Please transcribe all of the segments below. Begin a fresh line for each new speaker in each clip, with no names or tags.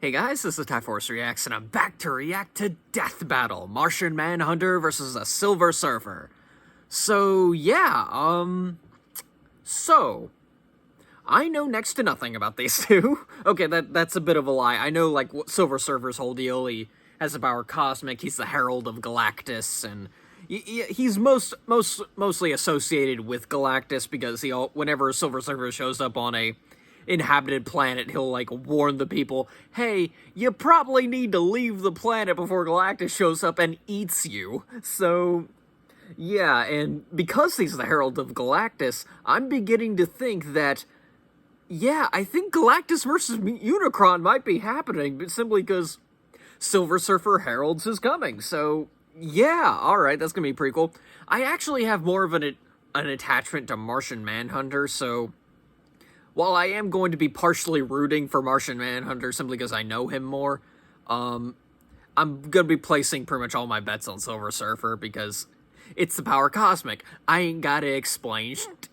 Hey guys, this is Typhorce Reacts, and I'm back to react to Death Battle, Martian Manhunter versus a Silver Surfer. So, I know next to nothing about these two. Okay, that's a bit of a lie. I know, like, what Silver Surfer's whole deal. He has the power cosmic, he's the Herald of Galactus, and he's mostly associated with Galactus because whenever Silver Surfer shows up on a inhabited planet, he'll, like, warn the people, hey, you probably need to leave the planet before Galactus shows up and eats you. So, yeah, and because he's the Herald of Galactus, I'm beginning to think that, yeah, I think Galactus versus Unicron might be happening, but simply because Silver Surfer heralds his coming. So, yeah, alright, that's gonna be pretty cool. I actually have more of an attachment to Martian Manhunter, so while I am going to be partially rooting for Martian Manhunter simply because I know him more, I'm going to be placing pretty much all my bets on Silver Surfer because it's the power cosmic. I ain't gotta explain shit.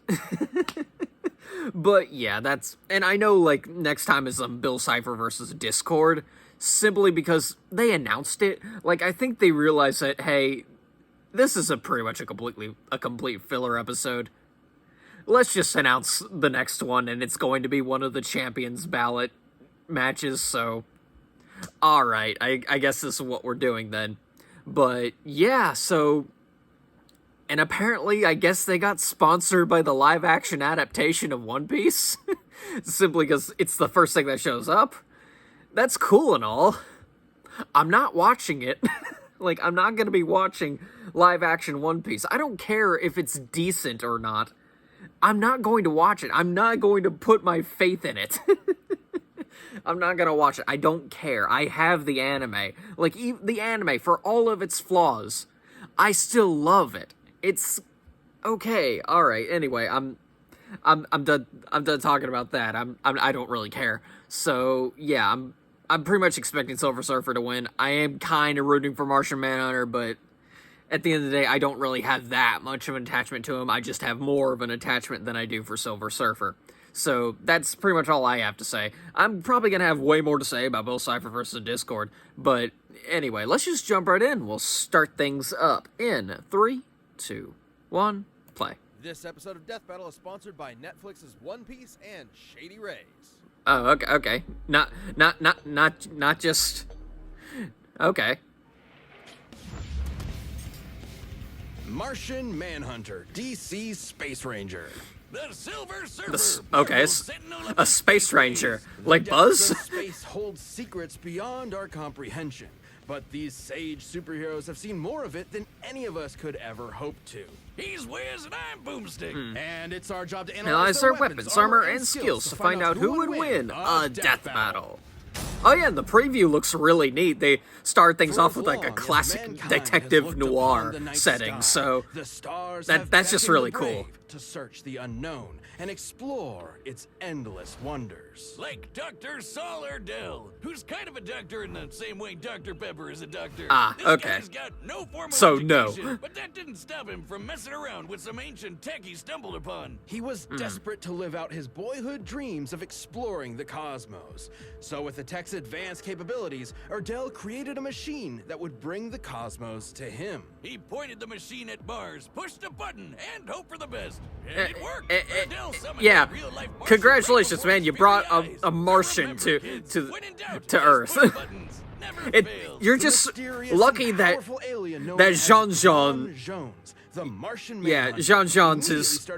But yeah, and I know, like, next time is Bill Cipher versus Discord, simply because they announced it. Like, I think they realized that, hey, this is pretty much a complete filler episode. Let's just announce the next one, and it's going to be one of the Champions Ballot matches, so alright, I guess this is what we're doing then. But yeah, so, and apparently, I guess they got sponsored by the live-action adaptation of One Piece, simply because it's the first thing that shows up. That's cool and all. I'm not watching it. Like, I'm not gonna be watching live-action One Piece. I don't care if it's decent or not. I'm not going to watch it. I'm not going to put my faith in it. I'm not going to watch it. I don't care. I have the anime. Like, the anime, for all of its flaws, I still love it. It's okay. All right. Anyway, I'm done talking about that. I don't really care. So, yeah, I'm pretty much expecting Silver Surfer to win. I am kind of rooting for Martian Manhunter, but at the end of the day, I don't really have that much of an attachment to him. I just have more of an attachment than I do for Silver Surfer. So that's pretty much all I have to say. I'm probably going to have way more to say about Bill Cipher versus Discord. But anyway, let's just jump right in. We'll start things up in 3, 2, 1, play.
This episode of Death Battle is sponsored by Netflix's One Piece and Shady Rays.
Oh, okay. Not just... Okay.
Martian Manhunter, DC Space Ranger.
The Silver Surfer.
Okay, a Space Ranger. Like Buzz?
Space holds secrets beyond our comprehension, but these sage superheroes have seen more of it than any of us could ever hope to.
He's Wiz and I'm Boomstick.
And it's our job to
analyze their weapons, armor, and skills to find out who would win a death battle. Oh yeah, and the preview looks really neat. They start things off with, like, a classic detective noir setting, so that's just really cool.
To search the unknown and explore its endless wonders.
Like Dr. Saul Erdell, who's kind of a doctor in the same way Dr. Pepper is a doctor.
This
okay. Guy's got no formal education, but that didn't stop him from messing around with some ancient tech he stumbled upon.
He was desperate to live out his boyhood dreams of exploring the cosmos. So with the tech's advanced capabilities, Erdell created a machine that would bring the cosmos to him.
He pointed the machine at Mars, pushed a button, and hoped for the best. And it worked.
Yeah, congratulations, man. You brought a Martian to Earth. You're just lucky that Jean,
the Martian
Jean is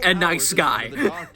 a nice guy.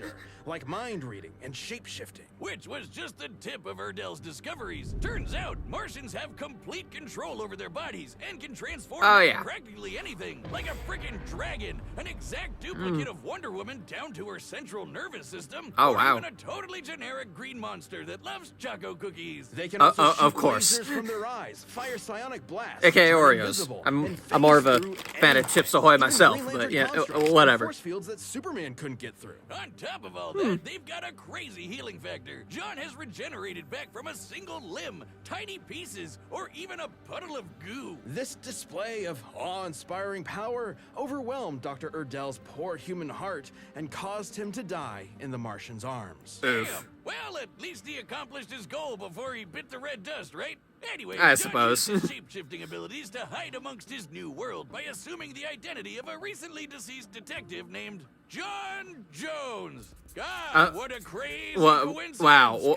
Like mind reading and shape-shifting.
Which was just the tip of Erdell's discoveries. Turns out, Martians have complete control over their bodies and can transform into practically anything. Like a freaking dragon, an exact duplicate of Wonder Woman down to her central nervous system.
Oh,
or
wow.
even a totally generic green monster that loves choco cookies.
They can also
of course.
lasers from their eyes, fire psionic blasts,
AKA Oreos. I'm more of a fan of Chips Ahoy myself, but yeah, whatever.
Force fields that Superman couldn't get through.
On top of all that, they've got a crazy healing factor. John has regenerated back from a single limb, tiny pieces, or even a puddle of goo.
This display of awe-inspiring power overwhelmed Dr. Erdell's poor human heart and caused him to die in the Martian's arms.
Oof.
Well, at least he accomplished his goal before he bit the red dust, right? Anyway,
I
John
suppose.
used his shape-shifting abilities to hide amongst his new world by assuming the identity of a recently deceased detective named John Jones. God, what a crazy coincidence,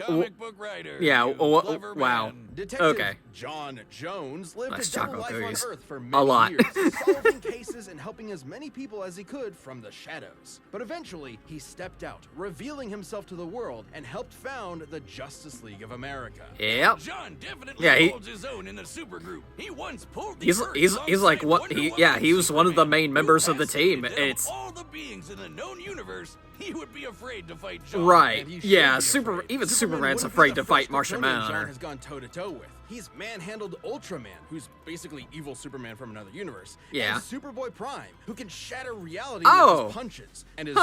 comic book writer.
Yeah,
clever
wow.
man.
Detective John Jones lived
Nice
a double
chocolate
life
cookies.
on Earth for
A
many
lot.
years, solving cases and helping as many people as he could from the shadows. But eventually, he stepped out, revealing himself to the world, and helped found the Justice League of America.
Yep.
John definitely holds his own in the supergroup. He once pulled the
He's like what he was one of the main members of the team. It's
all the beings in the known universe. He would be afraid to fight John.
right. Yeah, Superman's afraid to fight Martian
John
Manhunter.
has gone toe-to-toe with. He's manhandled Ultraman, who's basically evil Superman from another universe.
Yeah.
And Superboy Prime, who can shatter reality with his punches, and is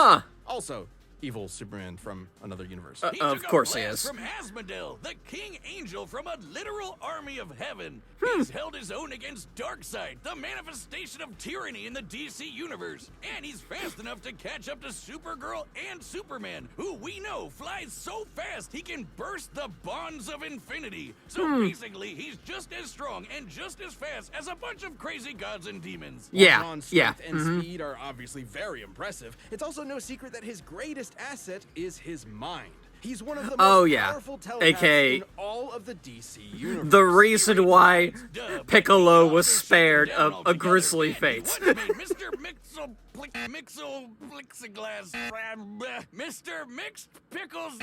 also evil Superman from another universe.
Of course he is.
From Asmodel, the king angel from a literal army of heaven. He's held his own against Darkseid, the manifestation of tyranny in the DC universe. And he's fast enough to catch up to Supergirl and Superman, who we know flies so fast he can burst the bonds of infinity. So basically, he's just as strong and just as fast as a bunch of crazy gods and demons.
While John's strength and speed are obviously very impressive, it's also no secret that his greatest asset is his mind. He's one of the most powerful telepaths in all of the DC universe.
The reason why Piccolo was spared a grisly fate.
Mr. Plexiglass, Mr. Mixed Pickles,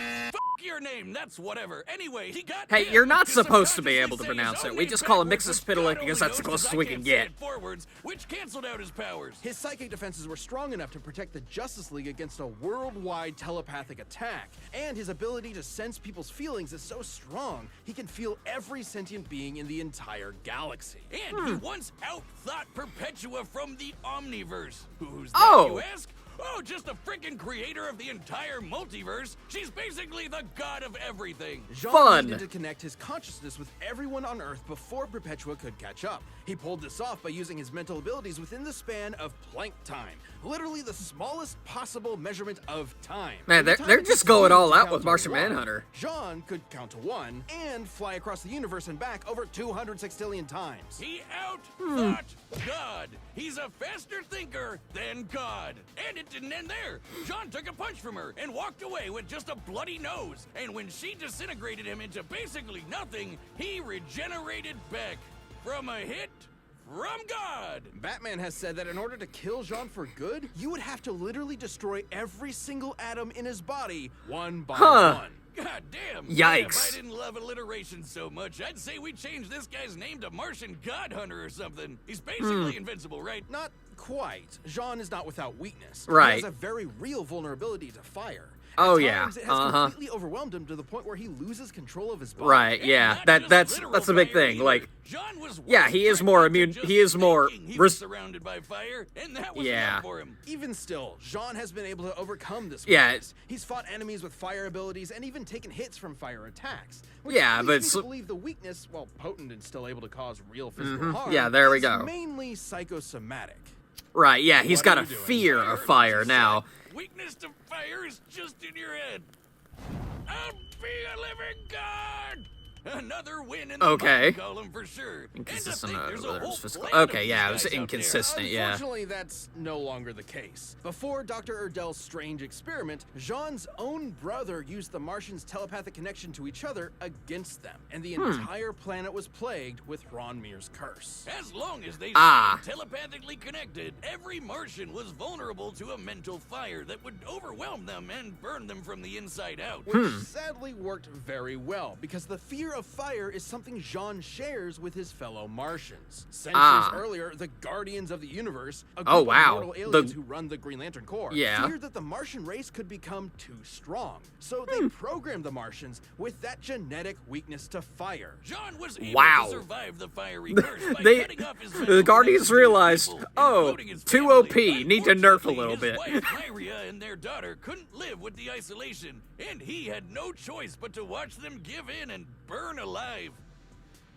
your name, that's whatever. Anyway, he got
Hey, you're not supposed to be able to pronounce it. We just call him Mixus Piddle because that's the closest we can get.
Forwards, which canceled out his powers.
His psychic defenses were strong enough to protect the Justice League against a worldwide telepathic attack, and his ability to sense people's feelings is so strong, he can feel every sentient being in the entire galaxy.
And he once outthought Perpetua from the Omniverse. Who's that, you ask? Oh, just the freaking creator of the entire multiverse. She's basically the god of everything.
Jean needed to connect his consciousness with everyone on Earth before Perpetua could catch up. He pulled this off by using his mental abilities within the span of Planck time, literally the smallest possible measurement of time.
Man, they're just going all out with Martian Manhunter.
Jean could count to 1 and fly across the universe and back over 200 sextillion times.
He outthought God. He's a faster thinker than God. And it didn't end there. John took a punch from her and walked away with just a bloody nose. And when she disintegrated him into basically nothing, he regenerated back from a hit from God.
Batman has said that in order to kill Jean for good, you would have to literally destroy every single atom in his body one by one.
God damn.
Yikes.
If I didn't love alliteration so much, I'd say we change this guy's name to Martian God Hunter or something. He's basically invincible, right?
Not quite. Jean is not without weakness.
Right.
He has a very real vulnerability to fire.
Oh,
At
yeah.
times, it has completely overwhelmed him to the point where he loses control of his body.
Right, yeah. That's a big thing. Like, yeah, he is more immune. He is more
surrounded by fire, and that was enough for him.
Even still, Jean has been able to overcome this. He's fought enemies with fire abilities and even taken hits from fire attacks. Which
but
leads me to believe the weakness, while potent and still able to cause real physical harm,
yeah, there we
is
go.
mainly psychosomatic.
Right, yeah, he's got a fear of fire now.
Weakness to fire is just in your head. I'll be a living god! Another win in the column for sure.
Inconsistent okay, yeah, it was inconsistent, yeah.
Unfortunately, that's no longer the case. Before Dr. Erdel's strange experiment, Jean's own brother used the Martians' telepathic connection to each other against them, and the entire planet was plagued with Ronmir's curse.
As long as they stayed telepathically connected, every Martian was vulnerable to a mental fire that would overwhelm them and burn them from the inside out.
Which sadly worked very well, because the fear of fire is something Jean shares with his fellow Martians. Centuries earlier, the Guardians of the Universe, a group of mortal aliens who run the Green Lantern Corps, feared that the Martian race could become too strong. So they programmed the Martians with that genetic weakness to fire.
John was able to survive the fiery curse by cutting off his
the Guardians realized, too OP, need to nerf a little bit.
His wife, Lyria, and their daughter couldn't live with the isolation, and he had no choice but to watch them give in and burn alive.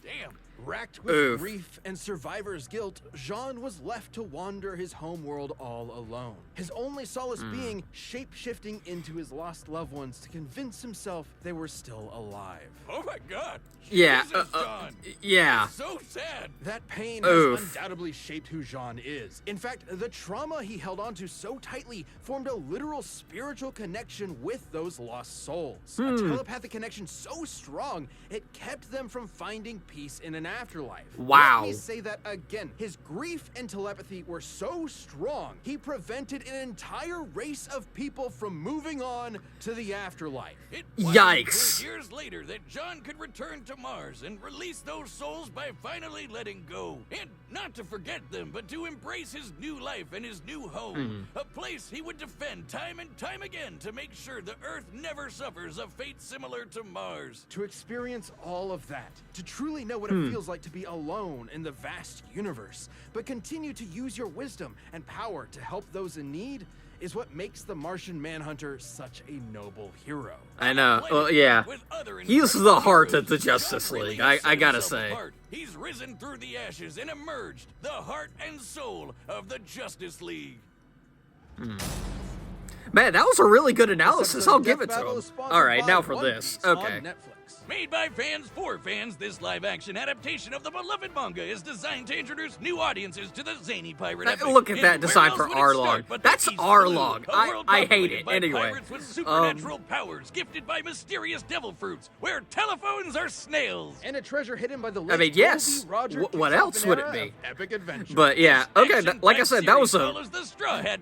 Damn.
Racked with grief and survivor's guilt, Jean was left to wander his homeworld all alone. His only solace being shape-shifting into his lost loved ones to convince himself they were still alive.
Oh my God!
Yeah,
Jesus, Jean.
yeah.
It's so sad.
That pain has undoubtedly shaped who Jean is. In fact, the trauma he held onto so tightly formed a literal spiritual connection with those lost souls. A telepathic connection so strong, it kept them from finding peace in an afterlife.
Wow.
Let me say that again. His grief and telepathy were so strong, he prevented an entire race of people from moving on to the afterlife.
It
Yikes.
Years later that John could return to Mars and release those souls by finally letting go. And not to forget them, but to embrace his new life and his new home. A place he would defend time and time again to make sure the Earth never suffers a fate similar to Mars.
To experience all of that, to truly know what it feels like to be alone in the vast universe, but continue to use your wisdom and power to help those in need, is what makes the Martian Manhunter such a noble hero.
I know. Well, yeah. He's the heart of the Justice League, I gotta say.
He's risen through the ashes and emerged the heart and soul of the Justice League.
Man, that was a really good analysis. I'll give it to him. Alright, now for this. Okay.
Made by fans for fans, this live-action adaptation of the beloved manga is designed to introduce new audiences to the zany pirate epic.
Look at that design for Arlong. That's Arlong. I hate it.
By
anyway.
Pirates with supernatural powers gifted by mysterious devil fruits, where telephones are snails.
And a treasure hidden by the late
I mean, yes. What else would it be?
Epic adventure.
But yeah, okay. Like I said, that was a.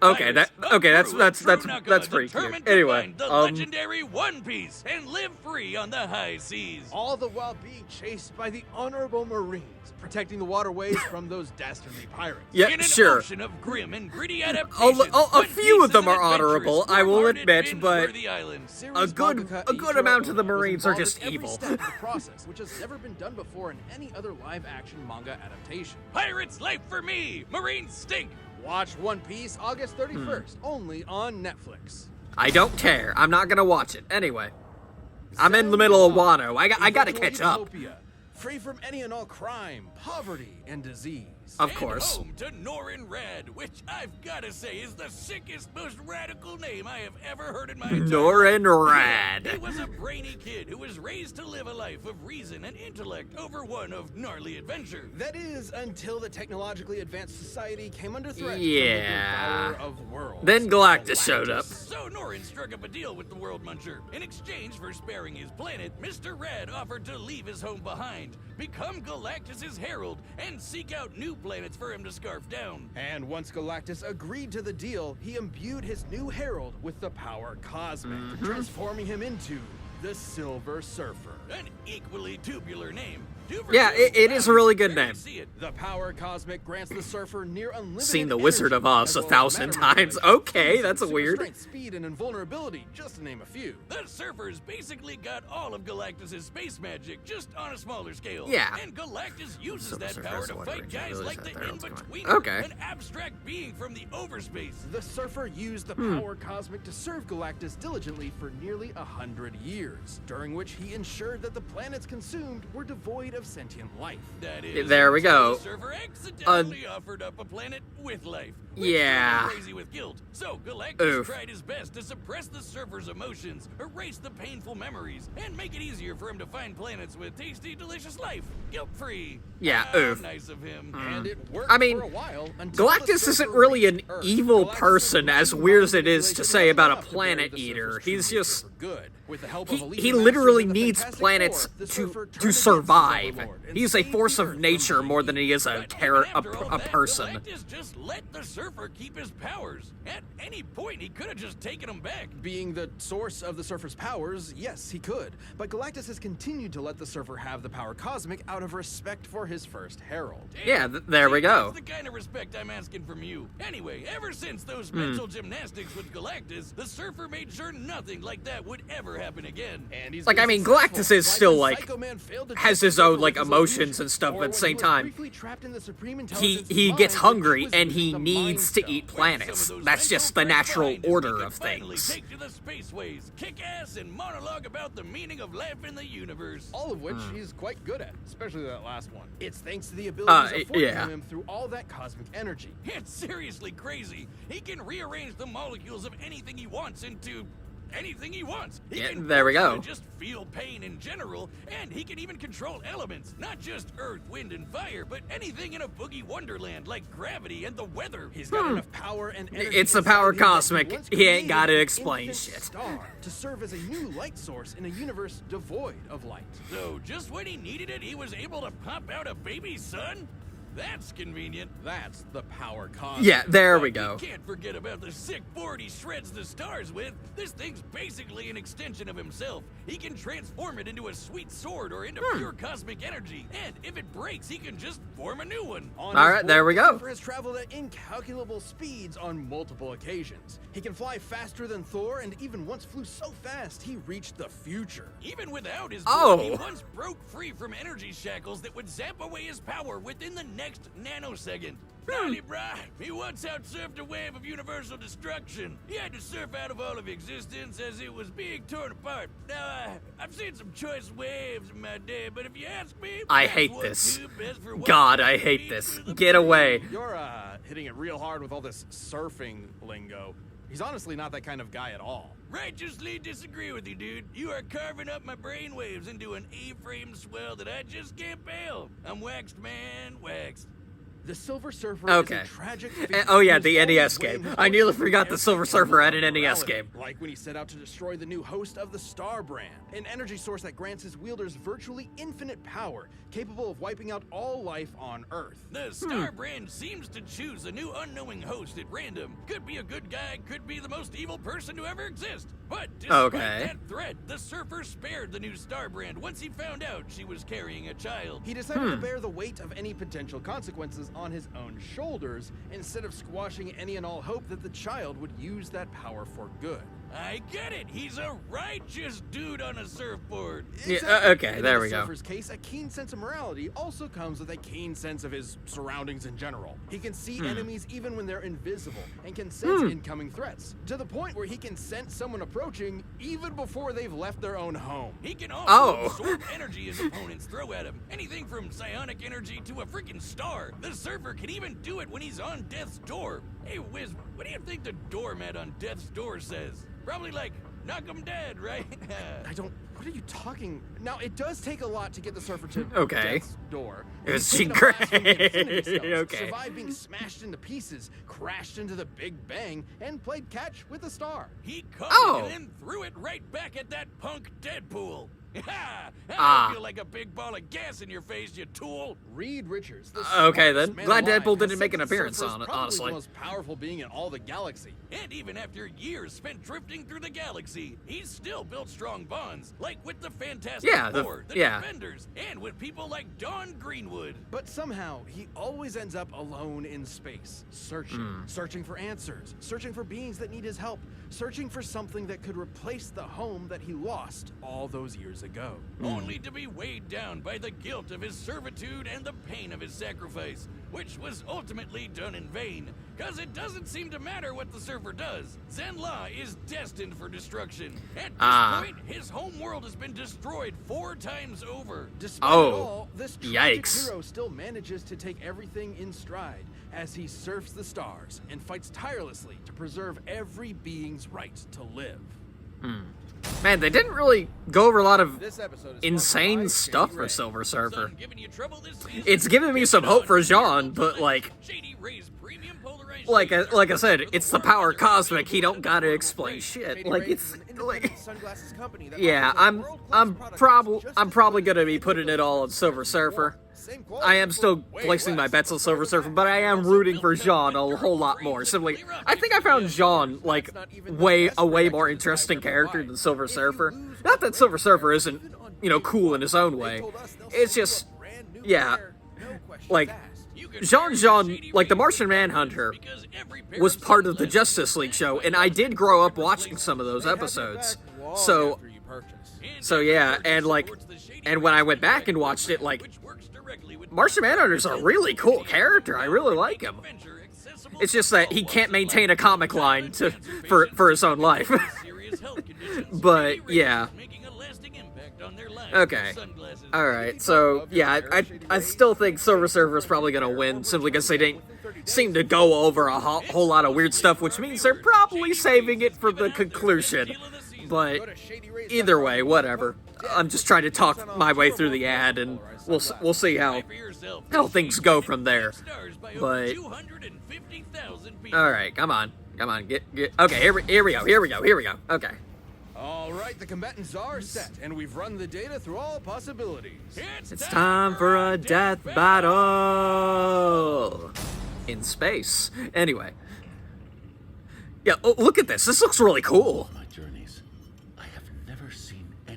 Okay, that's pretty cute. Anyway,
the legendary One Piece and live free on the high seas.
All the while being chased by the honorable Marines, protecting the waterways from those dastardly pirates.
Yeah,
in an
sure.
ocean of grim and gritty adaptations,
a few of them are honorable, I will admit, but a good amount of the Marines are just evil.
Step of the process, which has never been done before in any other live-action manga adaptation.
Pirates life for me! Marines stink!
Watch One Piece August 31st, only on Netflix.
I don't care. I'm not gonna watch it. Anyway. I'm in the middle of Wano. I gotta catch up.
Free from any and all crime, poverty, and disease.
Of course.
Home to Norin Rad, which I've gotta say is the sickest, most radical name I have ever heard in my entire life.
Norin Rad.
He was a brainy kid who was raised to live a life of reason and intellect over one of gnarly adventure.
That is, until the technologically advanced society came under threat
yeah.
from the devourer of worlds.
Then Galactus showed up.
So Norin struck up a deal with the World Muncher. In exchange for sparing his planet, Mr. Rad offered to leave his home behind, become Galactus's herald, and seek out new planets for him to scarf down.
And once Galactus agreed to the deal, he imbued his new herald with the power cosmic, transforming him into the Silver Surfer.
An equally tubular name.
Yeah, it is a really good name.
The power cosmic grants the Surfer near unlimited
Seen The Wizard of Oz 1,000 times. Okay, that's a weird.
Strength, speed, and invulnerability, just to name a few.
The Surfer's basically got all of Galactus' space magic, just on a smaller scale.
Yeah.
And Galactus uses that power to fight guys like the In-Betweener, an abstract being from the overspace.
The Surfer used the power cosmic to serve Galactus diligently for nearly 100 years, during which he ensured that the planets consumed were devoid of sentient life.
That is,
there we go.
The Surfer accidentally offered up a planet with life.
Yeah.
Crazy with guilt. So Galactus tried his best to suppress the Surfer's emotions, erase the painful memories, and make it easier for him to find planets with tasty, delicious life, guilt-free.
Yeah,
Nice of him.
And it worked
I mean,
for a while until
Galactus isn't really an evil person, as weird as it is to say about a planet eater. He's just... He literally needs planets to survive. He's a force of nature more than he is a person.
Galactus just let the Surfer keep his powers. At any point, he could have just taken them back.
Being the source of the Surfer's powers, yes, he could. But Galactus has continued to let the Surfer have the power cosmic out of respect for his first herald.
Yeah, there we go.
That's the kind of respect I'm asking from you. Anyway, ever since those mental gymnastics with Galactus, the Surfer made sure nothing like that would ever happen again.
And he's
like, I mean, Galactus is still, like, has his own, like, emotions and stuff, but at the same time, he gets hungry and he needs to eat planets. That's just the natural order of things.
Take to the spaceways, kick ass, and monologue about the meaning of life in the universe.
All of which he's quite good at, especially that last one. It's thanks to the abilities afforded to him through all that cosmic energy.
It's seriously crazy. He can rearrange the molecules of anything he wants into anything he wants. He can
there we go.
Just feel pain in general, and he can even control elements, not just earth, wind, and fire, but anything in a boogie wonderland like gravity and the weather.
He's got enough power and energy.
It's the power cosmic. He ain't got to explain shit.
Star to serve as a new light source in a universe devoid of light.
So just when he needed it, he was able to pop out a baby son? That's convenient.
That's the power cosmic.
Yeah, there we go.
Can't forget about the sick board he shreds the stars with. This thing's basically an extension of himself. He can transform it into a sweet sword or into pure cosmic energy. And if it breaks, he can just form a new one.
All right, there we go.
Has traveled at incalculable speeds on multiple occasions. He can fly faster than Thor, and even once flew so fast he reached the future.
Even without his board, he once broke free from energy shackles that would zap away his power within the next nanosecond. Gnarly, brah. He once outsurfed a wave of universal destruction. He had to surf out of all of existence as it was being torn apart. Now, I've seen some choice waves in my day, but if you ask me,
I hate this. God, I hate this. Get away.
You're hitting it real hard with all this surfing lingo. He's honestly not that kind of guy at all.
Righteously disagree with you, dude. You are carving up my brainwaves into an A-frame swell that I just can't bail. I'm waxed, man, waxed.
The Silver Surfer is a tragic figure.
Oh yeah, the NES game. I nearly forgot the Silver Surfer had an NES game.
Like when he set out to destroy the new host of the Star Brand, an energy source that grants his wielders virtually infinite power, capable of wiping out all life on Earth.
The Star Brand seems to choose a new unknowing host at random. Could be a good guy, could be the most evil person to ever exist. But despite that threat, the Surfer spared the new Star Brand once he found out she was carrying a child.
He decided to bear the weight of any potential consequences on his own shoulders, instead of squashing any and all hope that the child would use that power for good.
I get it. He's a righteous dude on a surfboard.
Yeah, okay, there we go.
In the Surfer's case, a keen sense of morality also comes with a keen sense of his surroundings in general. He can see enemies even when they're invisible, and can sense incoming threats, to the point where he can sense someone approaching even before they've left their own home.
He can also absorb energy his opponents throw at him. Anything from psionic energy to a freaking star. The Surfer can even do it when he's on death's door. Hey, Wiz, what do you think the doormat on death's door says? Probably like, knock 'em dead, right?
What are you talking? Now, it does take a lot to get the Surfer to death's door.
Is she great?
Survived being smashed into pieces, crashed into the Big Bang, and played catch with a star.
He caught it and then threw it right back at that punk Deadpool. I feel like a big ball of gas in your face, you tool.
Reed Richards.
Okay, then. Glad Deadpool didn't make an appearance on it, honestly.
The most powerful being in all the galaxy.
And even after years spent drifting through the galaxy, he's still built strong bonds, like with the Fantastic Four, the Defenders, and with people like Dawn Greenwood.
But somehow, he always ends up alone in space, searching for answers, searching for beings that need his help, searching for something that could replace the home that he lost all those years ago.
Only to be weighed down by the guilt of his servitude and the pain of his sacrifice, which was ultimately done in vain, because it doesn't seem to matter what the Surfer does. Zenla is destined for destruction. At this point, his home world has been destroyed 4 times over.
Despite it all, this tragic hero still manages to take everything in stride as he surfs the stars and fights tirelessly to preserve every being's right to live.
Man, they didn't really go over a lot of insane stuff for Silver Surfer. It's giving me some hope for Jean, but like I said, it's the power cosmic. He don't gotta explain shit. Like it's like, yeah, I'm probably gonna be putting it all on Silver Surfer. I am still placing my bets on Silver Surfer, but I am rooting for Jean a whole lot more. Simply, I think I found Jean like a way more interesting character than Silver Surfer. Not that Silver Surfer isn't, cool in his own way. It's just, like Jean, like the Martian Manhunter, was part of the Justice League show, and I did grow up watching some of those episodes. So So yeah, and like, and when I went back and watched it, like, Martian Manhunter's a really cool character. I really like him. It's just that he can't maintain a comic line for his own life. But yeah. Okay. Alright, so yeah, I still think Silver Surfer is probably gonna win simply because they didn't seem to go over a whole lot of weird stuff, which means they're probably saving it for the conclusion. But either way, whatever. I'm just trying to talk my way through the ad, and we'll see how things go from there. But all right, come on, get. Okay, here we go. Okay.
All right, the combatants are set, and we've run the data through all possibilities.
It's time for a death battle in space. Anyway, yeah, look at this. This looks really cool.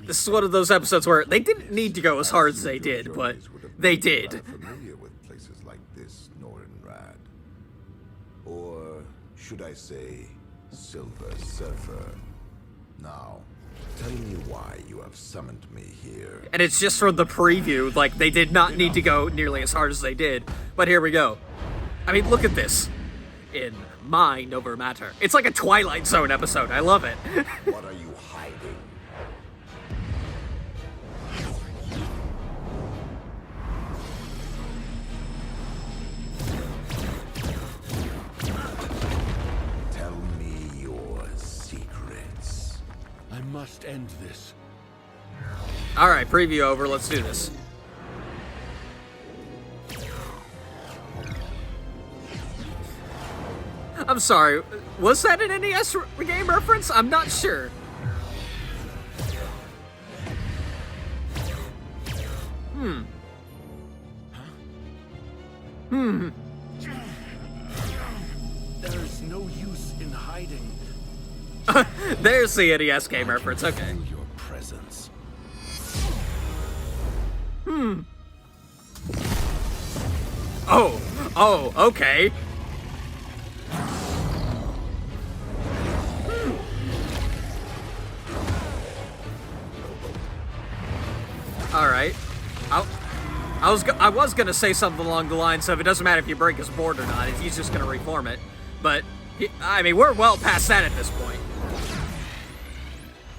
This is one of those episodes where they didn't need to go as hard as they did, but they did.
Familiar with places like this, Nordenrad, or should I say, Silver Surfer? Now, tell me why you have summoned me here.
And it's just from the preview, like, they did not need to go nearly as hard as they did. But here we go. I mean, look at this. In Mind Over Matter. It's like a Twilight Zone episode. I love it.
What are you hiding? Tell me your secrets.
I must end this.
Alright, preview over. Let's do this. I'm sorry, was that an NES game reference? I'm not sure.
There's no use in hiding.
There's the NES game reference, okay.
Feel your presence.
Oh, okay. All right. I was gonna say something along the lines of it doesn't matter if you break his board or not; he's just gonna reform it. But I mean, we're well past that at this point.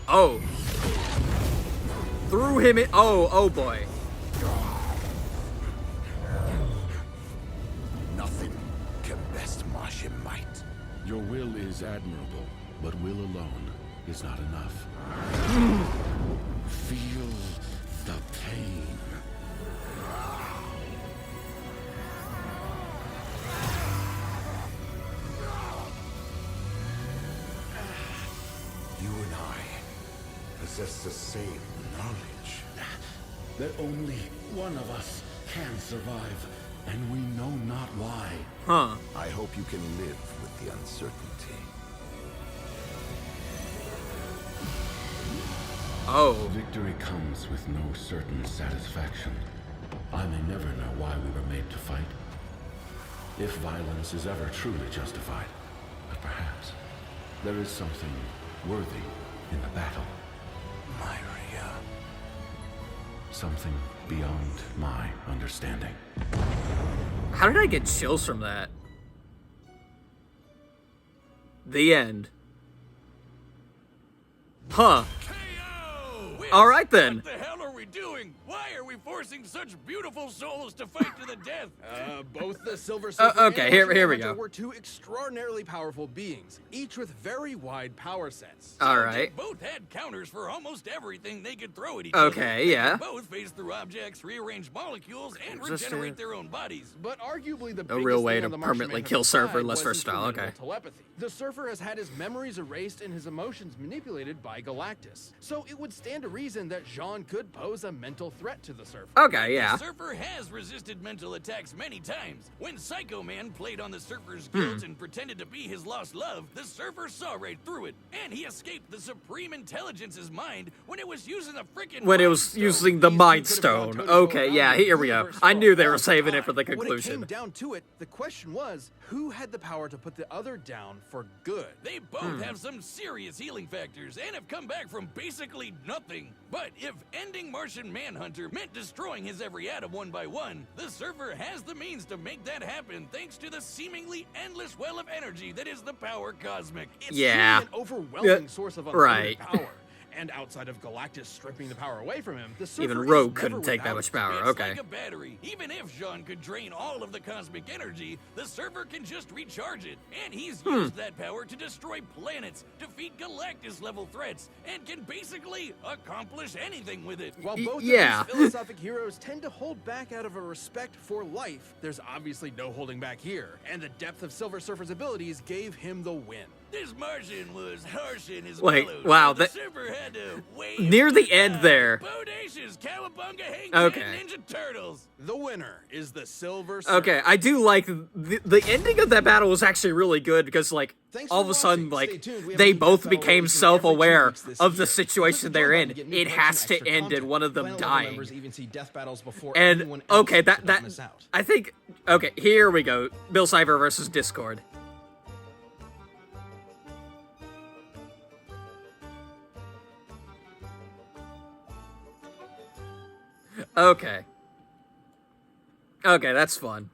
Oh, threw him in. Oh boy.
Nothing can best Martian might.
Your will is admirable, but will alone is not enough. Feel the pain.
You and I possess the same knowledge.
That only one of us can survive, and we know not why.
Huh.
I hope you can live with the uncertainty.
Oh.
Victory comes with no certain satisfaction. I may never know why we were made to fight. If violence is ever truly justified. But perhaps there is something worthy in the battle.
Myria.
Something beyond my understanding.
How did I get chills from that? The end. Huh. All right then.
What the hell are we doing? Why are we forcing such beautiful souls to fight to the death?
Both the Silver Surfer
okay,
and
here
Martian
we
Manhunter
go.
were two extraordinarily powerful beings, each with very wide power sets.
All
They
right.
both had counters for almost everything they could throw at each
Okay,
other.
yeah.
They both phase through objects, rearrange molecules, and
Resistant.
regenerate their own bodies.
But arguably the
No
biggest
real
thing
way
on
to
the Martian
permanently
Manhunter
kill Surfer
side
unless
was
for
his
style,
formidable
okay.
Telepathy. The Surfer has had his memories erased and his emotions manipulated by Galactus. So it would stand to reason that Jean could pose a mental threat to the Surfer.
Okay, yeah.
The Surfer has resisted mental attacks many times. When Psycho Man played on the Surfer's guilt and pretended to be his lost love, the Surfer saw right through it. And he escaped the Supreme Intelligence's mind when it was using the frickin'
When it
Mind
was
Stone.
using the
These
Mind
two could have gone
Stone.
toe-to-toe
Okay,
around
yeah,
the
here we go.
universe
I
for
knew
a
they were
long
saving it
time.
for the
When it
conclusion.
came down to it, the question was, who had the power to put the other down for good?
They both have some serious healing factors and have come back from basically nothing. But if ending Martian Manhunter meant destroying his every atom one by one, the server has the means to make that happen thanks to the seemingly endless well of energy that is the power cosmic.
It's truly an overwhelming source of unlimited power. And outside of Galactus stripping the power away from him, the server
even Rogue couldn't take that much power.
It's like a battery. Even if Jean could drain all of the cosmic energy, the server can just recharge it. And he's used that power to destroy planets, defeat Galactus-level threats, and can basically accomplish anything with it.
While both of these philosophic heroes tend to hold back out of a respect for life, there's obviously no holding back here. And the depth of Silver Surfer's abilities gave him the win.
This Martian was harsh in his
Wait, wow,
the server had to weigh
near the end there.
Bodacious, Cowabunga, Hang Ninja Turtles.
The winner is the Silver Surfer.
Okay, I do like the ending of that battle was actually really good because like all of a sudden like they both became self-aware of the situation they're in. It has to end in one of them dying. And okay, that I think okay, here we go. Bill Cipher versus Discord. Okay, that's fun.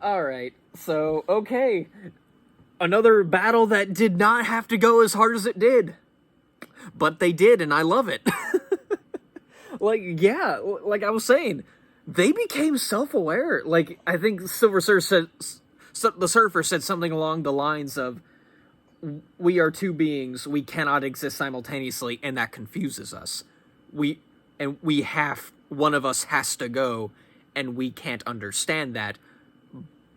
Alright, so, okay. Another battle that did not have to go as hard as it did. But they did, and I love it. Like, yeah, like I was saying, they became self-aware. Like, I think Silver Surfer the Surfer said something along the lines of, we are two beings, we cannot exist simultaneously, and that confuses us. One of us has to go, and we can't understand that,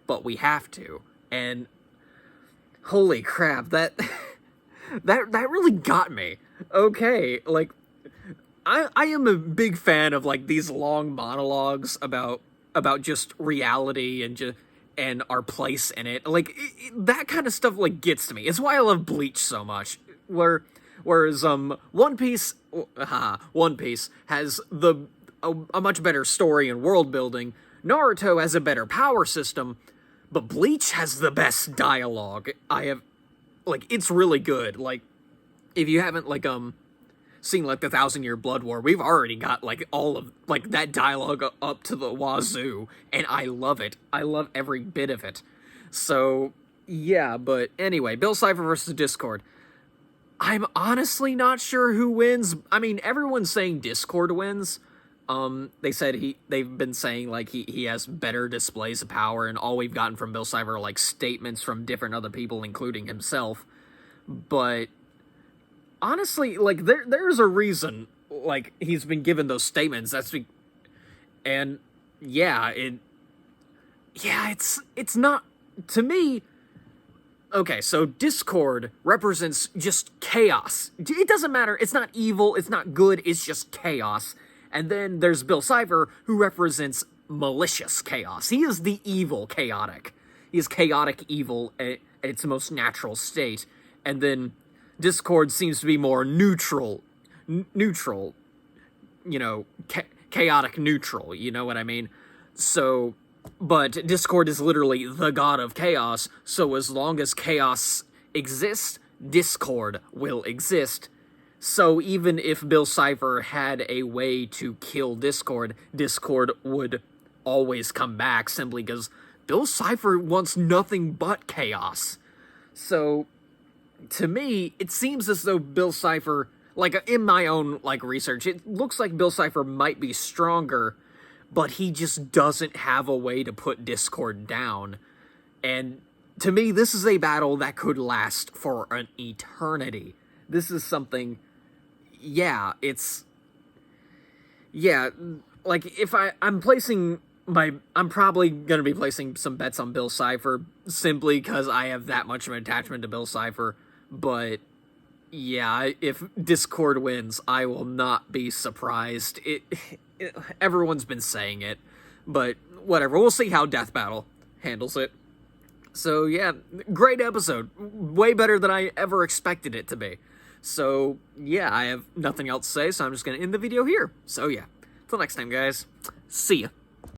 but we have to. And holy crap, that really got me. Okay, like I am a big fan of like these long monologues about just reality and our place in it. Like that kind of stuff like gets to me. It's why I love Bleach so much. Whereas One Piece has a much better story and world building. Naruto has a better power system, but Bleach has the best dialogue. It's really good. Like, if you haven't, like, seen, like, the 1,000-Year Blood War, we've already got, like, all of, like, that dialogue up to the wazoo, and I love it. I love every bit of it. So, yeah, but anyway, Bill Cipher versus Discord. I'm honestly not sure who wins. I mean, everyone's saying Discord wins. They've been saying, like, he has better displays of power, and all we've gotten from Bill Cipher are, like, statements from different other people, including himself. But, honestly, like, there's a reason, like, he's been given those statements. And, yeah, it's not, to me, okay, so Discord represents just chaos. It doesn't matter, it's not evil, it's not good, it's just chaos. And then there's Bill Cipher, who represents malicious chaos. He is the evil chaotic. He is chaotic evil at its most natural state. And then Discord seems to be more neutral, you know, chaotic neutral, you know what I mean? So, but Discord is literally the god of chaos, so as long as chaos exists, Discord will exist. So even if Bill Cipher had a way to kill Discord, Discord would always come back simply because Bill Cipher wants nothing but chaos. So, to me, it seems as though Bill Cipher, like, in my own, like, research, it looks like Bill Cipher might be stronger, but he just doesn't have a way to put Discord down. And to me, this is a battle that could last for an eternity. This is something... Yeah, like, if I'm probably gonna be placing some bets on Bill Cipher, simply because I have that much of an attachment to Bill Cipher, but, yeah, if Discord wins, I will not be surprised. Everyone's been saying it, but whatever, we'll see how Death Battle handles it. So, yeah, great episode, way better than I ever expected it to be. So, yeah, I have nothing else to say, so I'm just going to end the video here. So, yeah, till next time, guys. See ya.